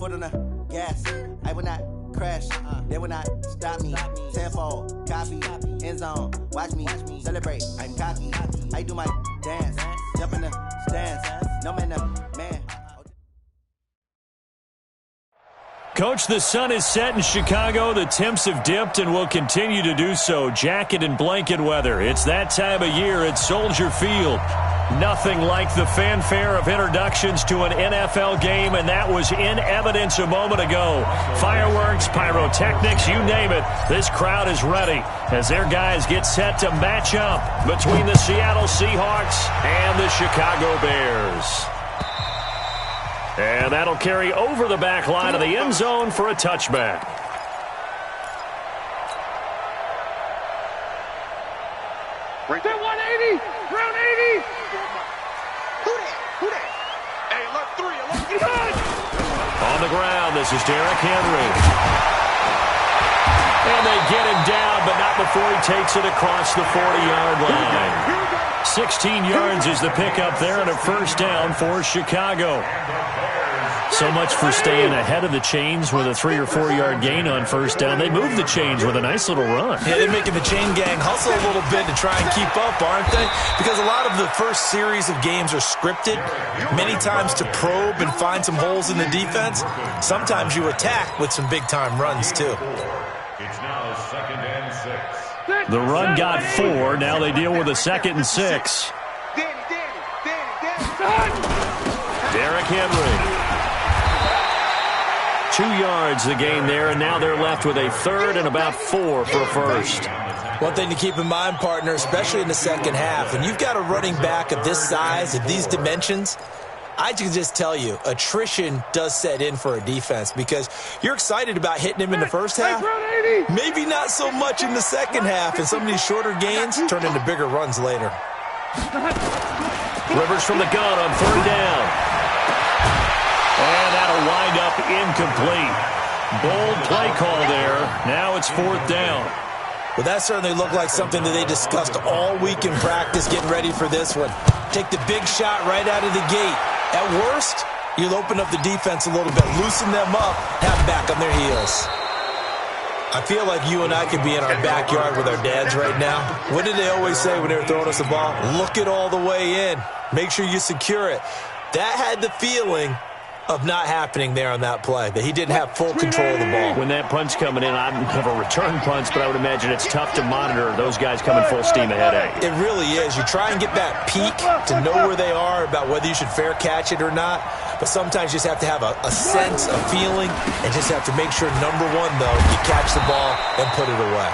foot on the gas. I will not crash. They will not stop me. Tenfold, copy, end zone. Watch me celebrate. I'm cocky. I do my dance. Jump in the stands. No man, man. Coach, the sun is set in Chicago. The temps have dipped and will continue to do so. Jacket and blanket weather. It's that time of year at Soldier Field. Nothing like the fanfare of introductions to an NFL game, and that was in evidence a moment ago. Fireworks, pyrotechnics, you name it. This crowd is ready as their guys get set to match up between the Seattle Seahawks and the Chicago Bears. And that'll carry over the back line of the end zone for a touchback. Right there, 180, round 80. Who that? Hey, alert 3, alert 3. On the ground, this is Derrick Henry. And they get him down, but not before he takes it across the 40-yard line. 16 yards is the pickup there and a first down for Chicago. So much for staying ahead of the chains with a 3 or 4 yard gain on first down. They move the chains with a nice little run. Yeah, they're making the chain gang hustle a little bit to try and keep up, aren't they? Because a lot of the first series of games are scripted, many times to probe and find some holes in the defense. Sometimes you attack with some big-time runs, too. It's now 2nd and 6. The run got 4. Now they deal with a 2nd and 6. Derrick Henry. 2 yards the gain there, and now they're left with a third and about 4 for a first. One thing to keep in mind, partner, especially in the second half, when you've got a running back of this size, of these dimensions, I can just tell you, attrition does set in for a defense because you're excited about hitting him in the first half, maybe not so much in the second half, and some of these shorter gains turn into bigger runs later. Rivers from the gun on 3rd down. And that'll wind up incomplete. Bold play call there. Now it's 4th down. Well, that certainly looked like something that they discussed all week in practice getting ready for this one. Take the big shot right out of the gate. At worst, you'll open up the defense a little bit, loosen them up, have them back on their heels. I feel like you and I could be in our backyard with our dads right now. What did they always say when they were throwing us the ball? Look it all the way in. Make sure you secure it. That had the feeling of not happening there on that play, that he didn't have full control of the ball. When that punch coming in, I don't have a return punch, but I would imagine it's tough to monitor those guys coming full steam ahead at you. It really is. You try and get that peek to know where they are, about whether you should fair catch it or not, but sometimes you just have to have a sense, a feeling, and just have to make sure, number one, though, you catch the ball and put it away.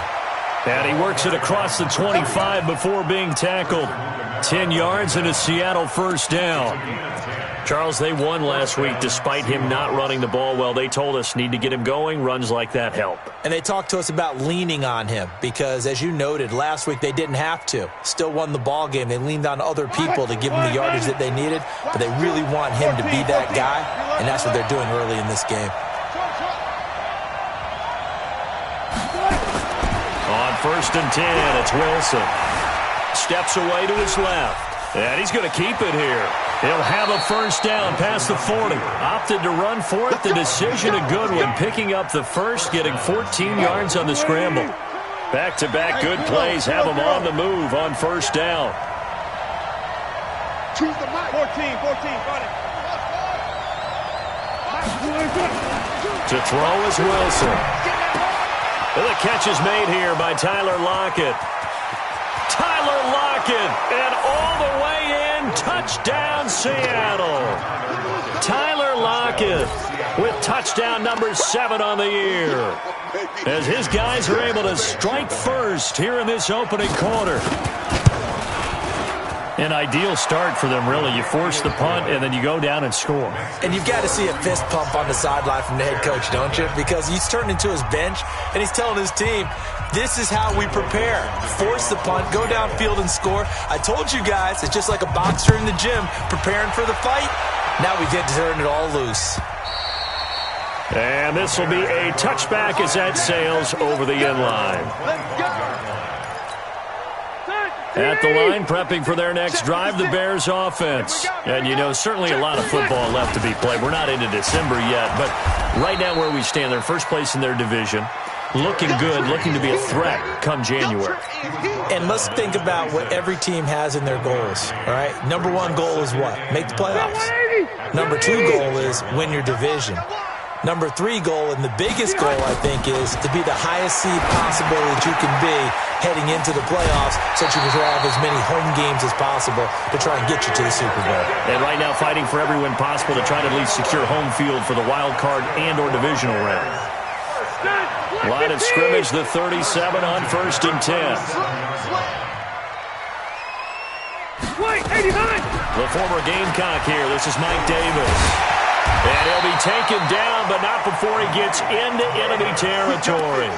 And he works it across the 25 before being tackled. 10 yards and a Seattle first down. Charles, they won last week despite him not running the ball well. They told us need to get him going. Runs like that help. And they talked to us about leaning on him because, as you noted, last week they didn't have to. Still won the ball game. They leaned on other people to give them the yardage that they needed, but they really want him to be that guy, and that's what they're doing early in this game. On 1st and 10, it's Wilson. Steps away to his left, and he's going to keep it here. He'll have a first down past the 40. Opted to run for it. The decision a good one. Picking up the first, getting 14 yards on the scramble. Back-to-back good plays have him on the move on first down. Choose the mic. 14, got it. To throw is Wilson. And the catch is made here by Tyler Lockett. Tyler Lockett, and all the way in, touchdown Seattle. Tyler Lockett with touchdown number 7 on the year, as his guys are able to strike first here in this opening quarter. An ideal start for them, really. You force the punt, and then you go down and score. And you've got to see a fist pump on the sideline from the head coach, don't you? Because he's turned into his bench, and he's telling his team, this is how we prepare. Force the punt, go downfield and score. I told you guys, it's just like a boxer in the gym preparing for the fight. Now we get to turn it all loose. And this will be a touchback as that sails over the end line. At the line, prepping for their next drive, the Bears offense. And, you know, certainly a lot of football left to be played. We're not into December yet, but Right now where we stand, they're first place in their division. Looking good, looking to be a threat come January. And let's think about what every team has in their goals, all right? Number one goal is what? Make the playoffs. Number two goal is win your division. Number three goal, and the biggest goal, I think, is to be the highest seed possible that you can be heading into the playoffs so that you can have as many home games as possible to try and get you to the Super Bowl. And right now fighting for every win possible to try to at least secure home field for the wild card and or divisional round. Line of scrimmage, the 37 on 1st and 10. The former Gamecock here. This is Mike Davis. And he'll be taken down, but not before he gets into enemy territory.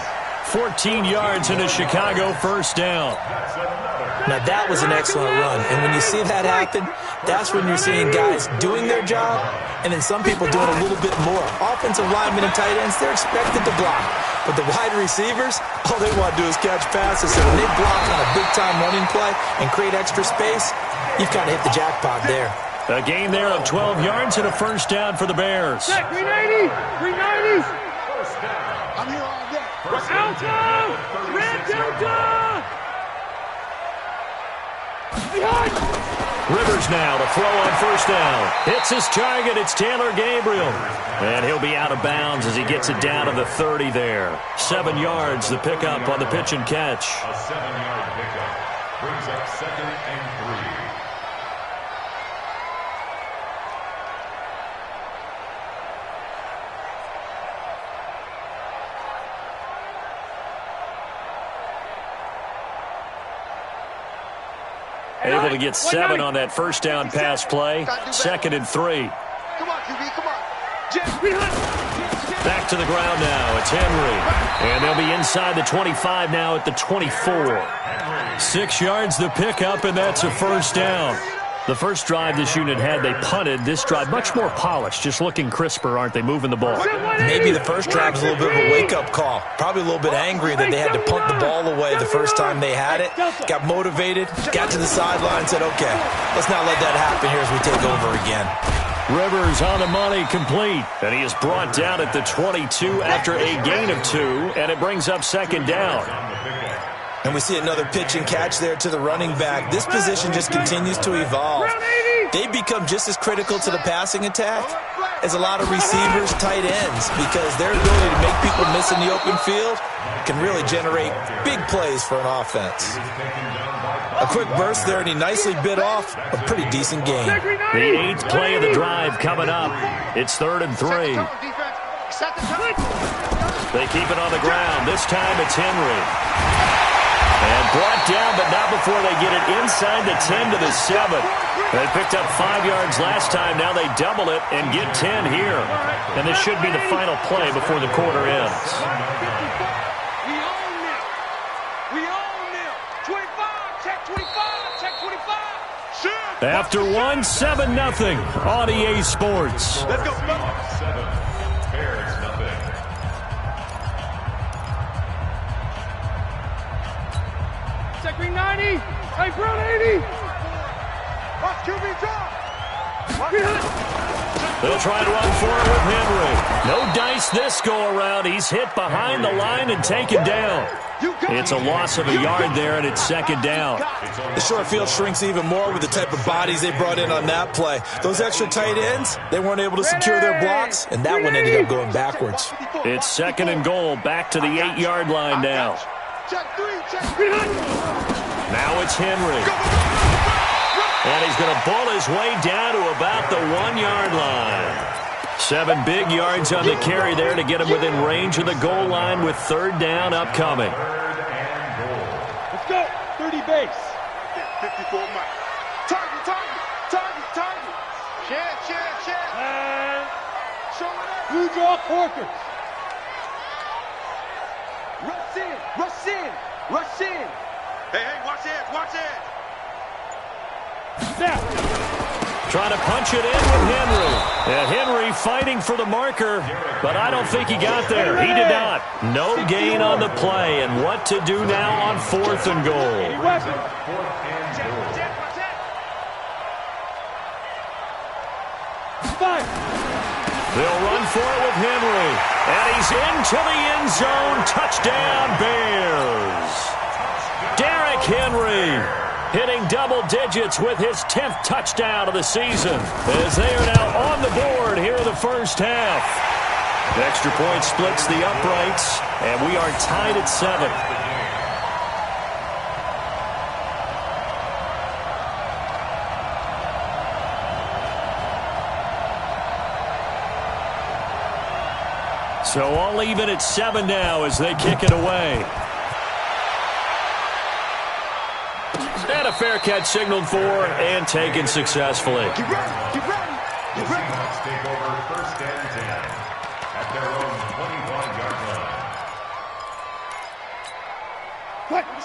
14 yards into Chicago, first down. Now, that was an excellent run. And when you see that happen, that's when you're seeing guys doing their job and then some people doing a little bit more. Offensive linemen and tight ends, they're expected to block. But the wide receivers, all they want to do is catch passes. So when they block on a big-time running play and create extra space, you've kind of hit the jackpot there. A gain there of 12 yards and a first down for the Bears. 390! 390! I'm here all day. Delta! Red Delta! Rivers now to throw on first down. Hits his target. It's Taylor Gabriel. And he'll be out of bounds as he gets it down to the 30 there. 7 yards, the pickup on the pitch and catch. A 7-yard pickup brings up 2nd and 3. Able to get 7 on that first down pass play. 2nd and 3. Come on, QB, come on. Back to the ground now. It's Henry. And they'll be inside the 25 now at the 24. 6 yards the pickup, and that's a first down. The first drive this unit had, they punted. This drive, much more polished, just looking crisper, aren't they, moving the ball? Maybe the first drive was a little bit of a wake-up call. Probably a little bit angry that they had to punt the ball away the first time they had it. Got motivated, got to the sideline, and said, okay, let's not let that happen here as we take over again. Rivers on the money, complete. And he is brought down at the 22 after a gain of 2, and it brings up 2nd down. And we see another pitch and catch there to the running back. This position just continues to evolve. They become just as critical to the passing attack as a lot of receivers, tight ends, because their ability to make people miss in the open field can really generate big plays for an offense. A quick burst there, and he nicely bit off a pretty decent game. The 8th play of the drive coming up. It's 3rd and 3. They keep it on the ground. This time it's Henry. And brought down, but not before they get it inside the 10 to the 7. They picked up 5 yards last time. Now they double it and get 10 here. And this should be the final play before the quarter ends. We own them. We own them. 25, check 25, check 25. Shit. After 1, 7-0 on EA Sports. Let's go. 7, Bears nothing. Check 390. Hey, Brown 80. Watch QB drop. They'll try to run for it with Henry. No dice this go-around. He's hit behind the line and taken down. It's a loss of a yard there, and it's 2nd down. The short field shrinks even more with the type of bodies they brought in on that play. Those extra tight ends, they weren't able to secure their blocks, and that one ended up going backwards. It's 2nd and goal, back to the 8-yard line now. Now it's Henry. And he's going to bull his way down to about the 1-yard line. 7 big yards on the carry there to get him within range of the goal line with 3rd down upcoming. Let's go. 30 base. 54 Mike. Target, target, target, target. Share. And show it up. Blue draw Corker. Rush in. Hey, watch it. Now. Trying to punch it in with Henry. And Henry fighting for the marker, but I don't think he got there. He did not. No gain on the play, and what to do now on 4th and goal. They'll run for it with Henry. And he's into the end zone. Touchdown, Bears. Derrick Henry hitting double digits with his 10th touchdown of the season as they are now on the board here in the first half. The extra point splits the uprights, and we are tied at 7. So all even at 7 now as they kick it away. And a fair catch signaled for and taken successfully. Get ready, get ready, The Seahawks take over first and 10 at their own 21-yard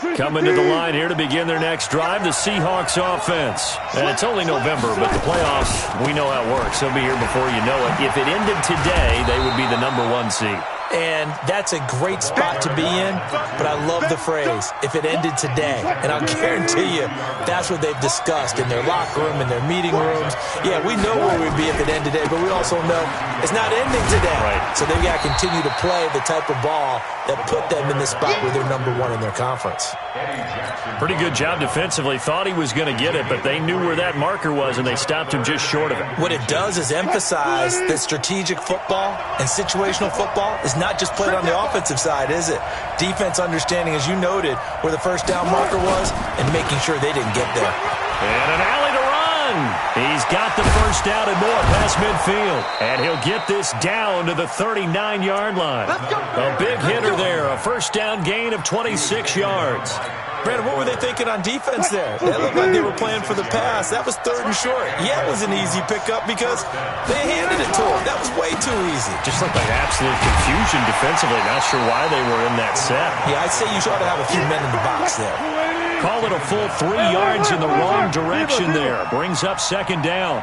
line. Coming to the line here to begin their next drive, the Seahawks offense. And it's only November, but the playoffs, we know how it works. They'll be here before you know it. If it ended today, they would be the #1 seed. And that's a great spot to be in, but I love the phrase, if it ended today. And I'll guarantee you, that's what they've discussed in their locker room, in their meeting rooms. Yeah, we know where we'd be if it ended today, but we also know it's not ending today. Right. So they've got to continue to play the type of ball that put them in the spot where they're #1 in their conference. Pretty good job defensively. Thought he was going to get it, but they knew where that marker was, and they stopped him just short of it. What it does is emphasize that strategic football and situational football is not just played on the offensive side, is it? Defense understanding, as you noted, where the first down marker was and making sure they didn't get there. And an alley to run. He's got the first down and more past midfield. And he'll get this down to the 39-yard line. A big hitter there. A first down gain of 26 yards. Brandon, what were they thinking on defense there? They looked like they were playing for the pass. That was 3rd and short. Yeah, it was an easy pickup because they handed it to him. That was way too easy. Just looked like absolute confusion defensively. Not sure why they were in that set. Yeah, I'd say you ought to have a few men in the box there. Call it a full 3 yards in the wrong direction there. Brings up 2nd down.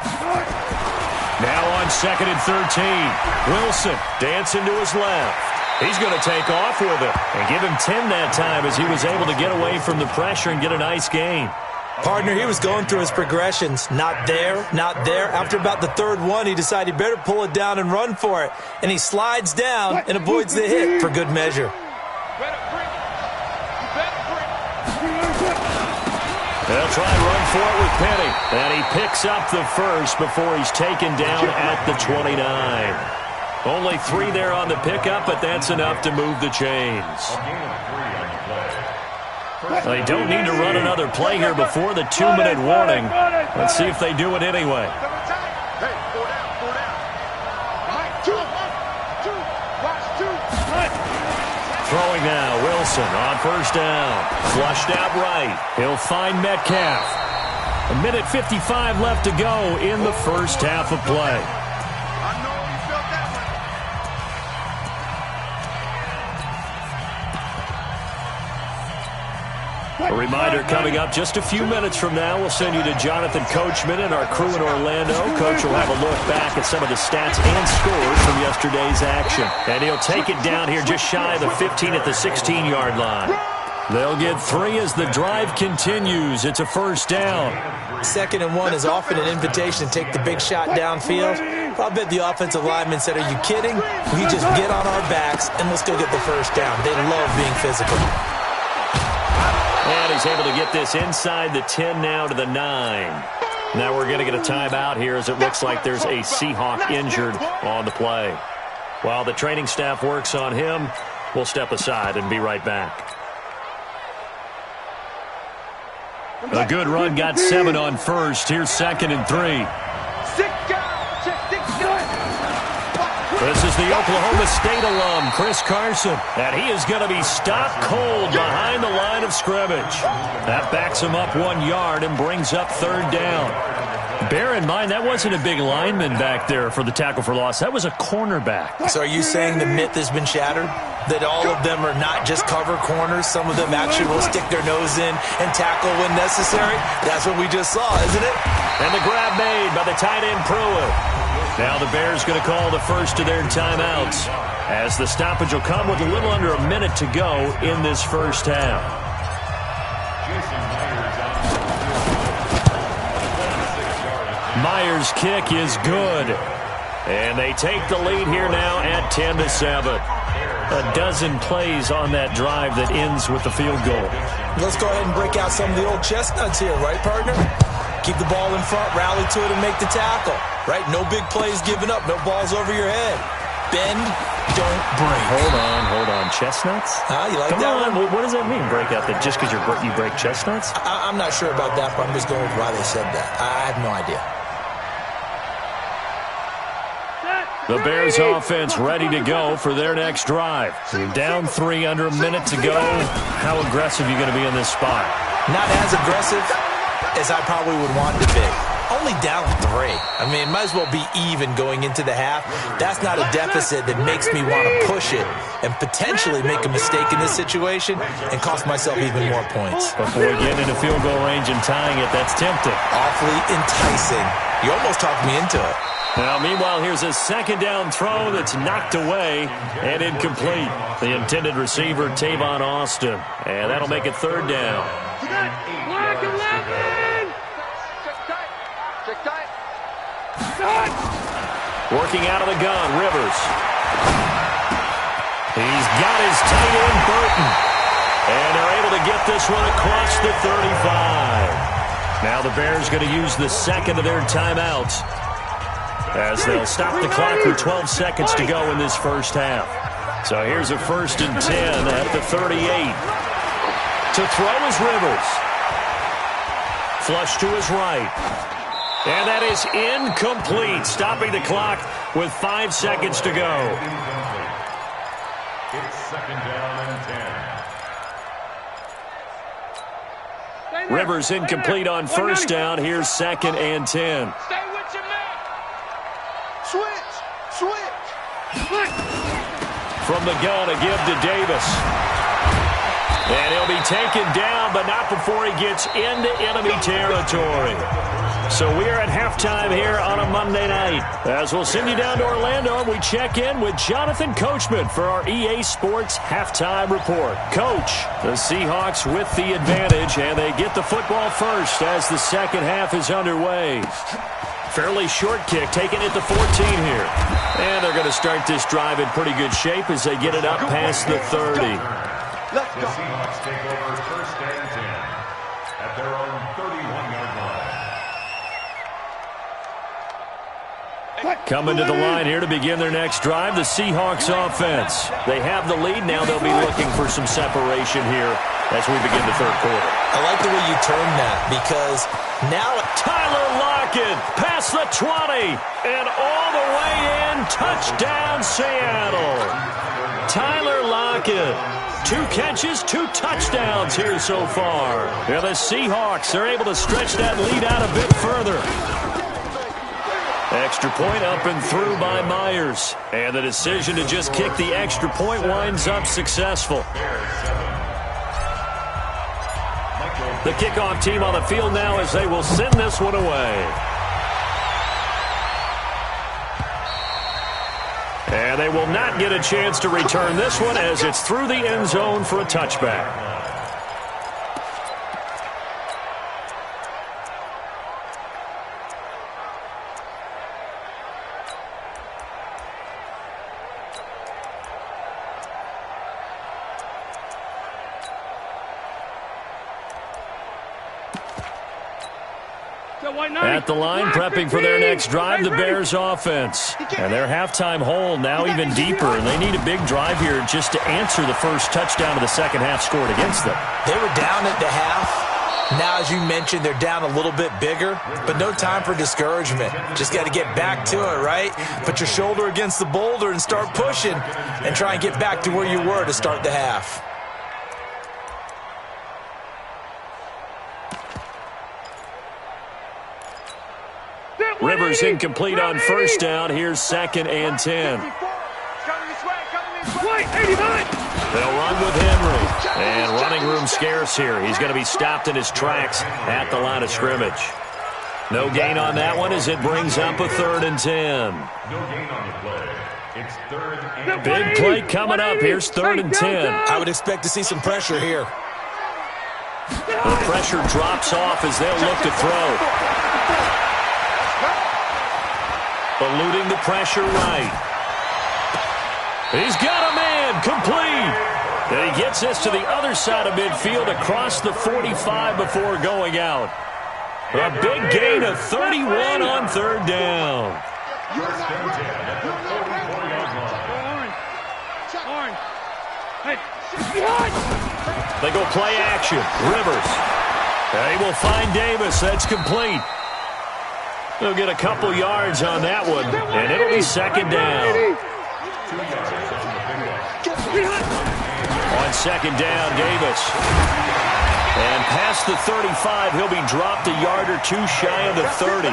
Now on 2nd and 13. Wilson dancing to his left. He's going to take off with it and give him 10 that time as he was able to get away from the pressure and get a nice gain. Partner, he was going through his progressions. Not there, not there. After about the 3rd one, he decided he better pull it down and run for it. And he slides down and avoids the hit for good measure. They'll try and run for it with Penny. And he picks up the first before he's taken down at the 29. Only 3 there on the pickup, but that's enough to move the chains. They don't need to run another play here before the 2-minute warning. Let's see if they do it anyway. Throwing now, Wilson on first down. Flushed out right. He'll find Metcalf. 1:55 left to go in the first half of play. A reminder coming up just a few minutes from now. We'll send you to Jonathan Coachman and our crew in Orlando. Coach will have a look back at some of the stats and scores from yesterday's action. And he'll take it down here just shy of the 15 at the 16-yard line. They'll get 3 as the drive continues. It's a first down. 2nd and 1 is often an invitation to take the big shot downfield. I bet the offensive lineman said, are you kidding? We just get on our backs and let's go get the first down. They love being physical. And he's able to get this inside the 10 now to the 9. Now we're going to get a timeout here as it looks like there's a Seahawk injured on the play. While the training staff works on him, we'll step aside and be right back. A good run got 7 on first. Here's 2nd and 3. This is the Oklahoma State alum, Chris Carson, and he is going to be stopped cold behind the line of scrimmage. That backs him up 1 yard and brings up 3rd down. Bear in mind, that wasn't a big lineman back there for the tackle for loss. That was a cornerback. So are you saying the myth has been shattered? That all of them are not just cover corners? Some of them actually will stick their nose in and tackle when necessary? That's what we just saw, isn't it? And the grab made by the tight end Pruitt. Now the Bears going to call the first of their timeouts as the stoppage will come with a little under a minute to go in this first half. Myers' kick is good. And they take the lead here now at 10-7. A dozen plays on that drive that ends with the field goal. Let's go ahead and break out some of the old chestnuts here, right, partner? Keep the ball in front, rally to it, and make the tackle, right? No big plays given up, no balls over your head. Bend, don't break. Hold on. Chestnuts? You like Come that on. one? What does that mean, break out? That just because you break chestnuts? I'm not sure about that, but I'm just going with why they said that. I have no idea. The Bears offense ready to go for their next drive. You're down 3 under a minute to go. How aggressive are you going to be in this spot? Not as aggressive as I probably would want to be. Only down 3. I mean, it might as well be even going into the half. That's not a deficit that makes me want to push it and potentially make a mistake in this situation and cost myself even more points. Before getting into field goal range and tying it, that's tempting. Awfully enticing. You almost talked me into it. Now, meanwhile, here's a second down throw that's knocked away and incomplete. The intended receiver, Tavon Austin. And that'll make it 3rd down. Black 11! Check tight. Working out of the gun, Rivers. He's got his tight end, Burton. And they're able to get this one across the 35. Now the Bears going to use the second of their timeouts, as they'll stop the clock with 12 seconds to go in this first half. So here's a 1st and 10 at the 38. To throw is Rivers. Flush to his right. And that is incomplete, stopping the clock with 5 seconds to go. It's 2nd down and 10. Rivers incomplete on 1st down. Here's 2nd and 10. Stay with your man. Switch. From the gun, a give to Davis. And he'll be taken down, but not before he gets into enemy territory. So we are at halftime here on a Monday night. As we'll send you down to Orlando, we check in with Jonathan Coachman for our EA Sports Halftime Report. Coach, the Seahawks with the advantage, and they get the football first as the second half is underway. Fairly short kick, taking it to 14 here. And they're going to start this drive in pretty good shape as they get it up past the 30. The Seahawks take over 1st and 10 at their own 31-yard line. Coming to the line here to begin their next drive, the Seahawks offense. They have the lead. Now they'll be looking for some separation here as we begin the 3rd quarter. I like the way you term that, because now Tyler Lockett past the 20 and all the way in. Touchdown, Seattle. Tyler Lockett. 2 catches, 2 touchdowns here so far. Yeah, the Seahawks are able to stretch that lead out a bit further. Extra point up and through by Myers. And the decision to just kick the extra point winds up successful. The kickoff team on the field now as they will send this one away. And they will not get a chance to return this one as it's through the end zone for a touchback. At the line, prepping for their next drive, the Bears offense. And their halftime hole now even deeper, and they need a big drive here just to answer the first touchdown of the second half scored against them. they were down at the half. Now, as you mentioned, they're down a little bit bigger, but no time for discouragement. Just got to get back to it, right? Put your shoulder against the boulder and start pushing and try and get back to where you were to start the half. Rivers incomplete on first down. Here's 2nd and 10. They'll run with Henry. And running room scarce here. He's going to be stopped in his tracks at the line of scrimmage. No gain on that one as it brings up a 3rd and 10. No gain on the play. It's 3rd and Big play coming up. Here's 3rd and 10. I would expect to see some pressure here. The pressure drops off as they'll look to throw. eluding the pressure right. He's got a man, complete. And he gets this to the other side of midfield across the 45 before going out. A big gain of 31 on third down. They go play action. Rivers. They will find Davis. That's complete. They'll get a couple yards on that one, and it'll be second down. On second down, Davis. And past the 35, he'll be dropped a yard or two shy of the 30.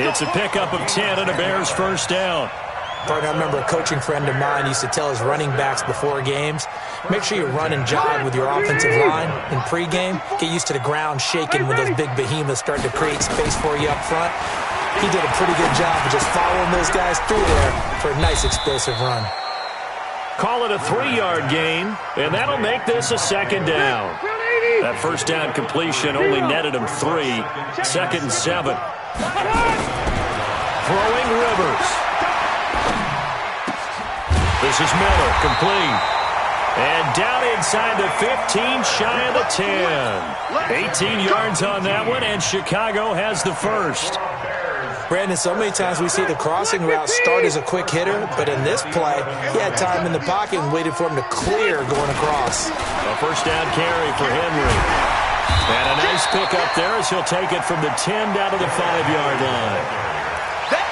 It's a pickup of 10 and a Bears first down. Partner, I remember a coaching friend of mine used to tell his running backs before games, make sure you run and jive with your offensive line in pregame. Get used to the ground shaking when those big behemoths start to create space for you up front. He did a pretty good job of just following those guys through there for a nice explosive run. Call it a 3-yard gain, and that'll make this a second down. That first down completion only netted him 3. Second and 7. Throwing Rivers. This is Miller, complete. And down inside the 15, shy of the 10. 18 yards on that one, and Chicago has the first. Brandon, so many times we see the crossing route start as a quick hitter, but in this play, he had time in the pocket and waited for him to clear going across. A first down carry for Henry. And a nice pickup there as he'll take it from the 10 down to the 5-yard line.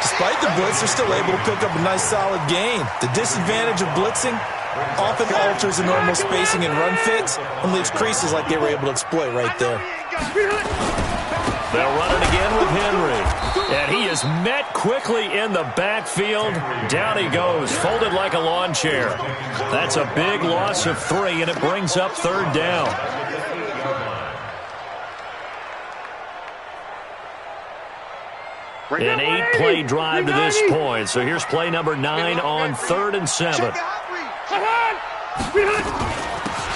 Despite the blitz, they're still able to pick up a nice solid gain. The disadvantage of blitzing often alters the normal spacing and run fits and leaves creases like they were able to exploit right there. They'll run it again with Henry. And he is met quickly in the backfield. Down he goes, folded like a lawn chair. That's a big loss of 3, and it brings up third down. An 8-play drive to this point. So here's play number 9 on 3rd and 7.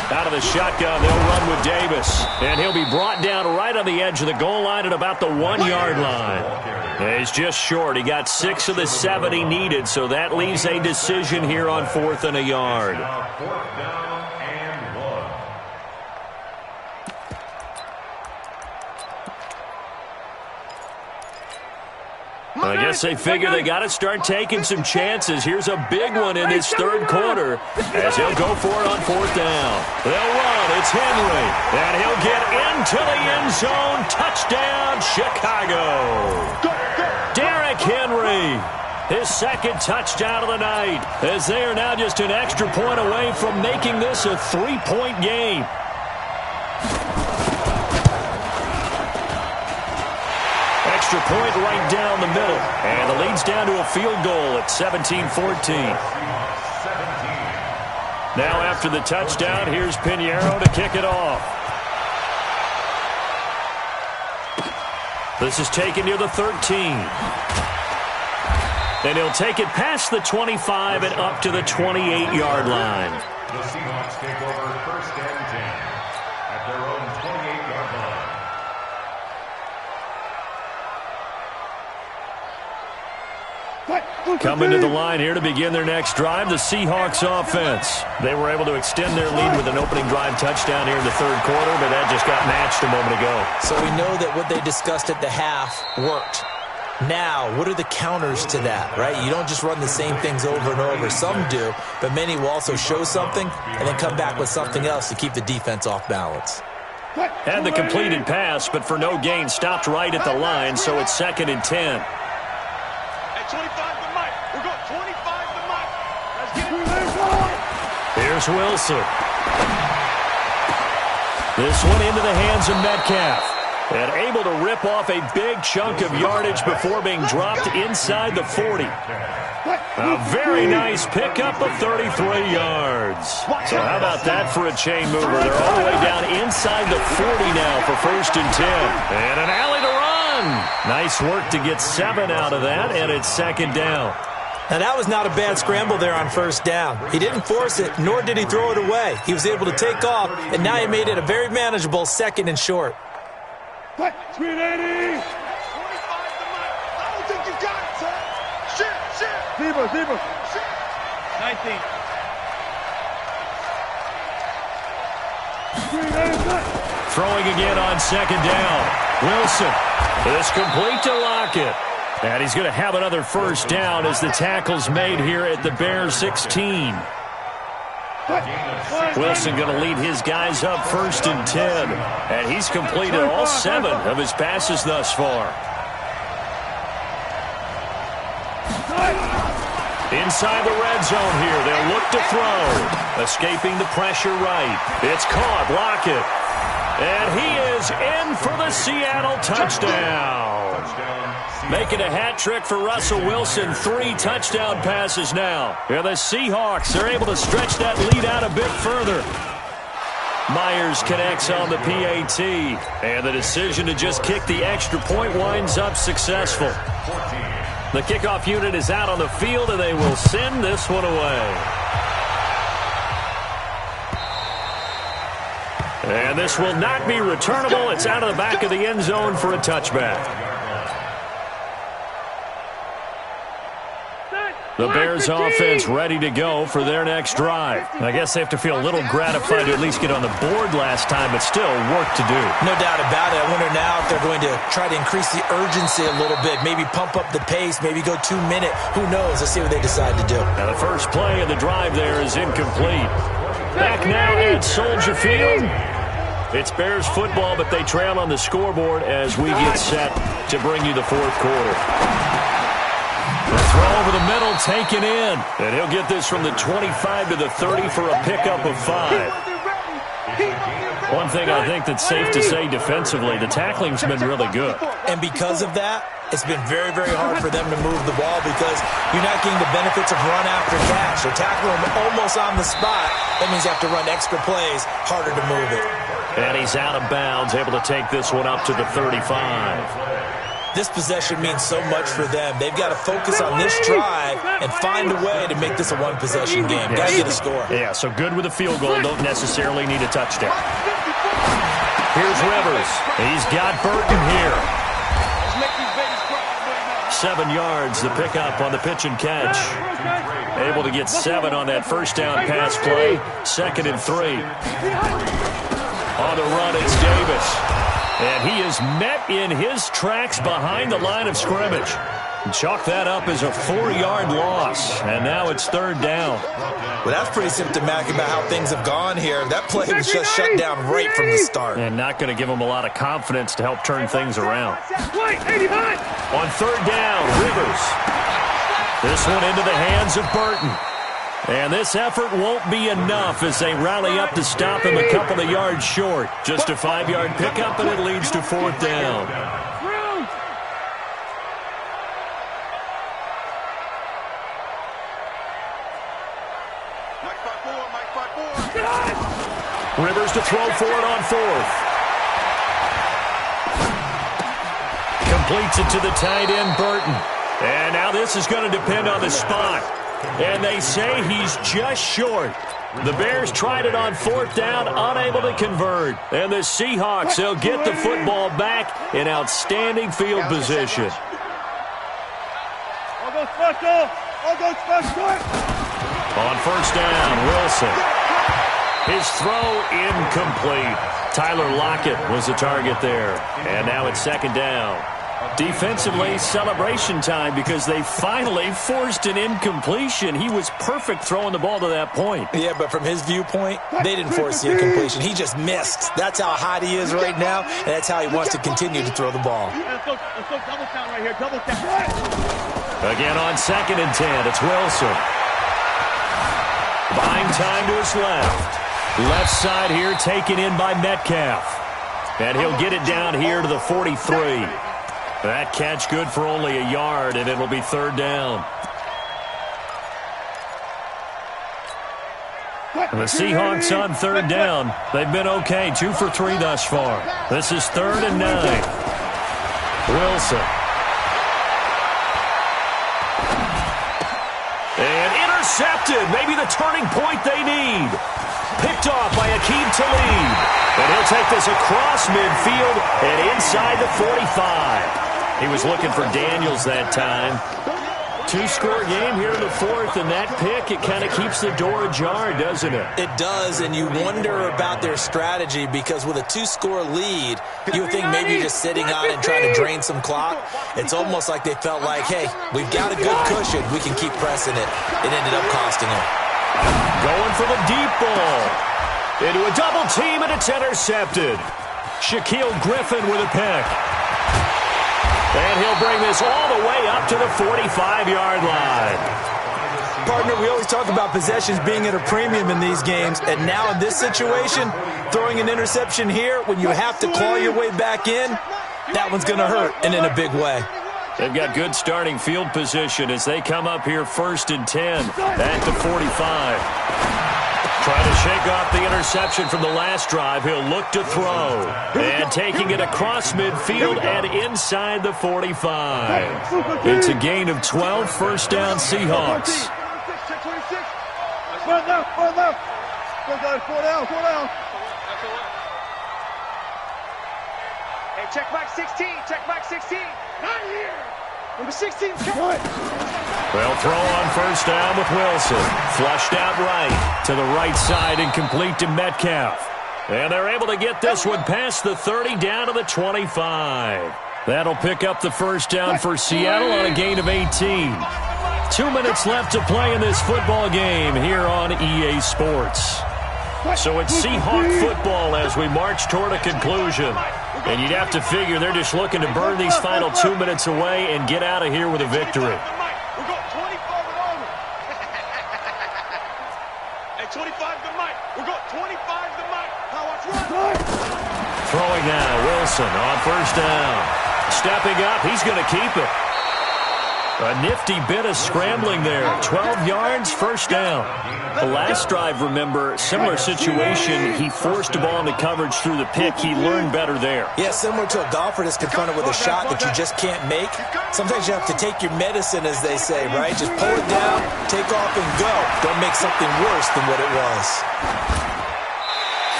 Out of the shotgun, they'll run with Davis. And he'll be brought down right on the edge of the goal line at about the 1-yard line. And he's just short. He got 6 of the 7 he needed, so that leaves a decision here on 4th and a yard. I guess they figure they got to start taking some chances. Here's a big one in this third quarter as he'll go for it on 4th down. They'll run. It's Henry. And he'll get into the end zone. Touchdown, Chicago. Derrick Henry. His second touchdown of the night as they are now just an extra point away from making this a 3-point game. Extra point right down the middle. And the lead's down to a field goal at 17-14. Now after the touchdown, here's Pinheiro to kick it off. This is taken near the 13. And he'll take it past the 25 and up to the 28-yard line. The Seahawks take over 1st and 10 at their own 28-yard line. Coming to the line here to begin their next drive, the Seahawks offense. They were able to extend their lead with an opening drive touchdown here in the third quarter, but that just got matched a moment ago. So we know that what they discussed at the half worked. Now, what are the counters to that, right? You don't just run the same things over and over. Some do, but many will also show something and then come back with something else to keep the defense off balance. Had the completed pass, but for no gain, stopped right at the line, so it's 2nd and 10. Here's Wilson. This one into the hands of Metcalf. And able to rip off a big chunk of yardage before being dropped inside the 40. A very nice pickup of 33 yards. So how about that for a chain mover? They're all the way down inside the 40 now for 1st and 10. And an alley to run. Nice work to get 7 out of that, and it's 2nd down. Now, that was not a bad scramble there on 1st down. He didn't force it, nor did he throw it away. He was able to take off, and now he made it a very manageable 2nd and short. Screen 80. 25 to Mike. I don't think you got it, son. Shit. Zebra. 19. Throwing again on second down. Wilson is complete to Lockett. And he's going to have another first down as the tackle's made here at the Bears 16. Wilson going to lead his guys up 1st and 10. And he's completed all 7 of his passes thus far. Inside the red zone here, they'll look to throw. Escaping the pressure right. It's caught, Lockett. And he is in for the Seattle touchdown. Making a hat trick for Russell Wilson. 3 touchdown passes now. And the Seahawks are able to stretch that lead out a bit further. Myers connects on the PAT. And the decision to just kick the extra point winds up successful. The kickoff unit is out on the field, and they will send this one away. And this will not be returnable. It's out of the back of the end zone for a touchback. The Bears offense ready to go for their next drive. I guess they have to feel a little gratified to at least get on the board last time, but still work to do. No doubt about it. I wonder now if they're going to try to increase the urgency a little bit, maybe pump up the pace, maybe go 2-minute. Who knows? Let's see what they decide to do. Now the first play of the drive there is incomplete. Back now at Soldier Field. It's Bears football, but they trail on the scoreboard as we get set to bring you the 4th quarter. The throw over the middle taken in. And he'll get this from the 25 to the 30 for a pickup of 5. One thing I think that's safe to say defensively, the tackling's been really good. And because of that, it's been very, very hard for them to move the ball because you're not getting the benefits of run after catch. They're tackling them almost on the spot. That means you have to run extra plays, harder to move it. And he's out of bounds, able to take this one up to the 35. This possession means so much for them. They've got to focus on this drive and find a way to make this a one-possession game. Got to get a score. Yeah, so good with a field goal. Don't necessarily need a touchdown. Here's Rivers. He's got Burton here. 7 yards, the pickup on the pitch and catch. Able to get 7 on that first down pass play. 2nd and 3. On the run, it's Davis. And he is met in his tracks behind the line of scrimmage. Chalk that up as a 4-yard loss. And now it's 3rd down. Well, that's pretty symptomatic about how things have gone here. That play was just shut down right from the start. And not going to give him a lot of confidence to help turn things around. On 3rd down, Rivers. This one into the hands of Burton. And this effort won't be enough as they rally up to stop him a couple of yards short. Just a 5-yard pickup, and it leads to 4th down. Rivers to throw for it on 4th. Completes it to the tight end, Burton. And now this is going to depend on the spot. And they say he's just short. The Bears tried it on 4th down, unable to convert. And the Seahawks, they'll get the football back in outstanding field position. On 1st down, Wilson. His throw incomplete. Tyler Lockett was the target there. And now it's 2nd down. Defensively, celebration time because they finally forced an incompletion. He was perfect throwing the ball to that point. Yeah, but from his viewpoint, they didn't force the incompletion. He just missed. That's how hot he is right now, and that's how he wants to continue to throw the ball. Let's go double count right here, double count. Again on 2nd and 10, it's Wilson. Buying time to his left. Left side here taken in by Metcalf. And he'll get it down here to the 43. That catch good for only a yard, and it'll be 3rd down. And the Seahawks on 3rd down. They've been okay, 2 for 3 thus far. This is 3rd and 9. Wilson. And intercepted. Maybe the turning point they need. Picked off by Aqib Talib. And he'll take this across midfield and inside the 45. He was looking for Daniels that time. Two-score game here in the fourth, and that pick, it kind of keeps the door ajar, doesn't it? It does, and you wonder about their strategy because with a two-score lead, you would think maybe just sitting on and trying to drain some clock. It's almost like they felt like, hey, we've got a good cushion. We can keep pressing it. It ended up costing them. Going for the deep ball. Into a double team, and it's intercepted. Shaquille Griffin with a pick. And he'll bring this all the way up to the 45-yard line. Partner, we always talk about possessions being at a premium in these games, and now in this situation, throwing an interception here when you have to claw your way back in, that one's going to hurt, and in a big way. They've got good starting field position as they come up here 1st and 10 at the 45. Trying to shake off the interception from the last drive. He'll look to throw. And taking it across midfield and inside the 45. It's a gain of 12, first down Seahawks. One left. Four down. Hey, check back 16. Not here. Number 16, They'll throw on first down with Wilson. Flushed out right to the right side and complete to Metcalf. And they're able to get this one past the 30 down to the 25. That'll pick up the first down for Seattle on a gain of 18. 2 minutes left to play in this football game here on EA Sports. So it's Seahawk football as we march toward a conclusion. And you'd have to figure they're just looking to burn these final 2 minutes away and get out of here with a victory. We've got 25 to Hey, 25 to Mike. We've got 25 to Mike. How much run? Throwing now, Wilson on first down. Stepping up, he's going to keep it. A nifty bit of scrambling there. 12 yards, first down. The last drive, remember, similar situation. He forced the ball into coverage through the pick. He learned better there. Yeah, similar to a golfer that's confronted with a shot that you just can't make. Sometimes you have to take your medicine, as they say, right? Just pull it down, take off, and go. Don't make something worse than what it was.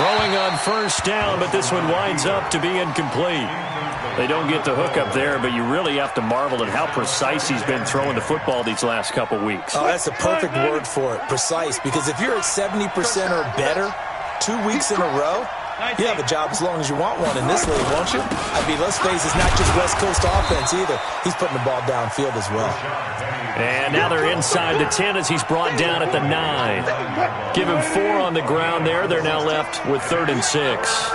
Throwing on first down, but this one winds up to be incomplete. They don't get the hook up there, but you really have to marvel at how precise he's been throwing the football these last couple weeks. Oh, that's a perfect word for it, precise, because if you're at 70% or better 2 weeks in a row, you have a job as long as you want one in this league, won't you? I mean, let's face it, it's not just West Coast offense either. He's putting the ball downfield as well. And now they're inside the 10 as he's brought down at the 9. Give him 4 on the ground there. They're now left with 3rd and 6.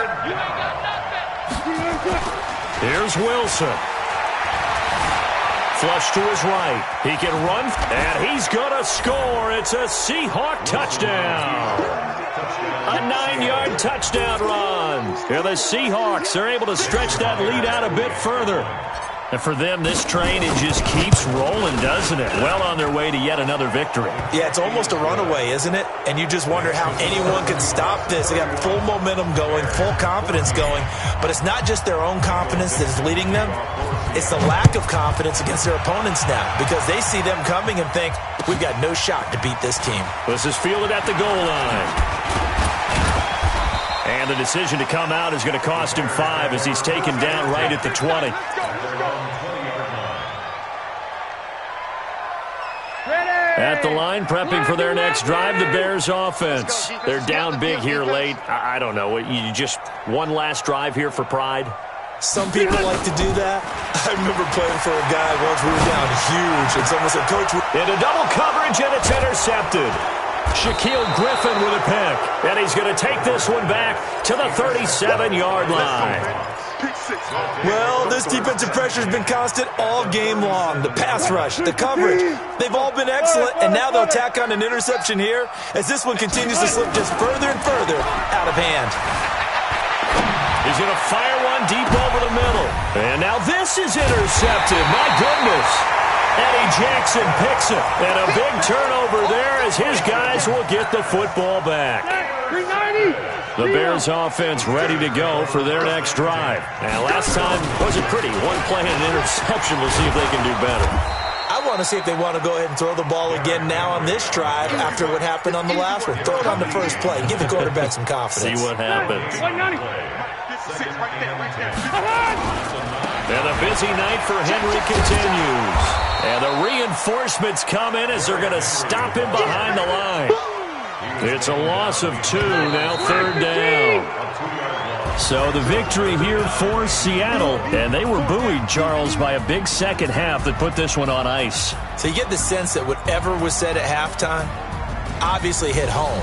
Here's Wilson. Flush to his right. He can run, and he's going to score. It's a Seahawk touchdown. A 9-yard touchdown run. And the Seahawks are able to stretch that lead out a bit further. And for them, this train, it just keeps rolling, doesn't it? Well on their way to yet another victory. Yeah, it's almost a runaway, isn't it? And you just wonder how anyone could stop this. They got full momentum going, full confidence going. But it's not just their own confidence that is leading them. It's the lack of confidence against their opponents now because they see them coming and think, we've got no shot to beat this team. This is fielded at the goal line. And the decision to come out is going to cost him 5 as he's taken down right at the 20. At the line, prepping for their next drive, the Bears offense. They're down big here late. I don't know. You just one last drive here for pride? Some people like to do that. I remember playing for a guy once. We were down huge, and someone said, Coach, into double coverage, and it's intercepted. Shaquille Griffin with a pick, and he's going to take this one back to the 37-yard line. Well, this defensive pressure has been constant all game long. The pass rush, the coverage, they've all been excellent, and now they'll tack on an interception here as this one continues to slip just further and further out of hand. He's going to fire one deep over the middle. And now this is intercepted. My goodness. Eddie Jackson picks it. And a big turnover there as his guys will get the football back. The Bears offense ready to go for their next drive. And last time wasn't pretty. One play and an interception. We'll see if they can do better. I want to see if they want to go ahead and throw the ball again now on this drive after what happened on the last one. Throw it on the first play. Give the quarterback some confidence. See what happens. And a busy night for Henry continues. And the reinforcements come in as they're going to stop him behind the line. It's a loss of 2, now 3rd down. So the victory here for Seattle, and they were buoyed, Charles, by a big second half that put this one on ice. So you get the sense that whatever was said at halftime obviously hit home.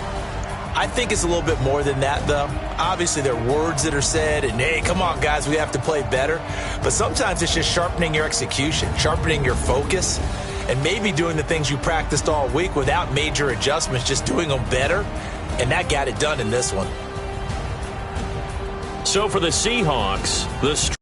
I think it's a little bit more than that, though. Obviously, there are words that are said, and, hey, come on, guys, we have to play better. But sometimes it's just sharpening your execution, sharpening your focus, and maybe doing the things you practiced all week without major adjustments, just doing them better. And that got it done in this one. So for the Seahawks, the